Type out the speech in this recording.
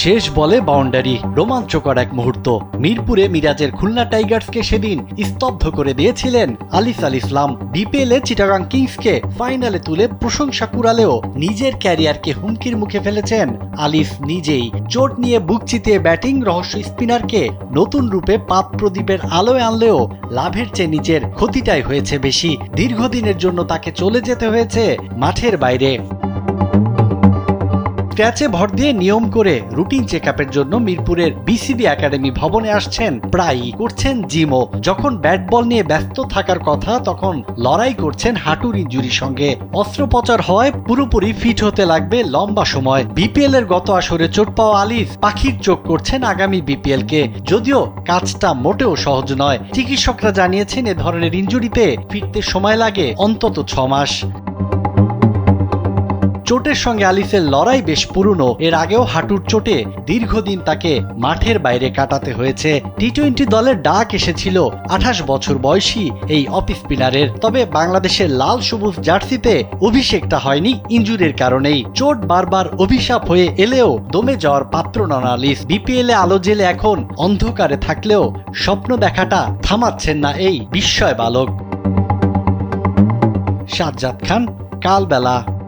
শেষ বলে বাউন্ডারি, রোমাঞ্চকর এক মুহূর্ত। মিরপুরে মিরাজের খুলনা টাইগার্সকে সেদিন স্তব্ধ করে দিয়েছিলেন আলিস আল ইসলাম। বিপিএলে চিটাগাং কিংসকে ফাইনালে তুলে প্রশংসা কুড়ালেও নিজের ক্যারিয়ারকে হুমকির মুখে ফেলেছেন আলিস নিজেই। চোট নিয়ে বুক চিতিয়ে ব্যাটিং রহস্য স্পিনারকে নতুন রূপে পাপ প্রদীপের আলোয় আনলেও লাভের চেয়ে নিজের ক্ষতিটাই হয়েছে বেশি। দীর্ঘদিনের জন্য তাকে চলে যেতে হয়েছে মাঠের বাইরে। স্ক্র্যাচে ভর দিয়ে নিয়ম করে রুটিন চেকআপের জন্য মিরপুরের বিসিবি একাডেমি ভবনে আসছেন, প্রায়ই করছেন জিমও। যখন ব্যাট বল নিয়ে ব্যস্ত থাকার কথা তখন লড়াই করছেন হাঁটুর ইনজুরির সঙ্গে। অস্ত্রোপচার হওয়ায় পুরোপুরি ফিট হতে লাগবে লম্বা সময়। বিপিএল এর গত আসরে চোট পাওয়া আলিস পাখির চোখ করছেন আগামী বিপিএল কে। যদিও কাজটা মোটেও সহজ নয়। চিকিৎসকরা জানিয়েছেন এ ধরনের ইনজুরিতে ফিরতে সময় লাগে অন্তত 6 মাস। চোটের সঙ্গে আলিসের লড়াই বেশ পুরনো। এর আগেও হাঁটুর চোটে দীর্ঘদিন তাকে মাঠের বাইরে কাটাতে হয়েছে। টি-20 দলের ডাক এসেছিল 28 বছর বয়সী এই অফ স্পিনারের। তবে বাংলাদেশের লাল সবুজ জার্সিতে অভিষেকটা হয়নি ইনজুরির কারণেই। চোট বারবার অভিশাপ হয়ে এলেও দমে যাওয়ার পাত্র নন আলিস। বিপিএলে আলো জেলে এখন অন্ধকারে থাকলেও স্বপ্ন দেখাটা থামাচ্ছেন না এই বিস্ময় বালক। সাজ্জাদ খান, কালবেলা।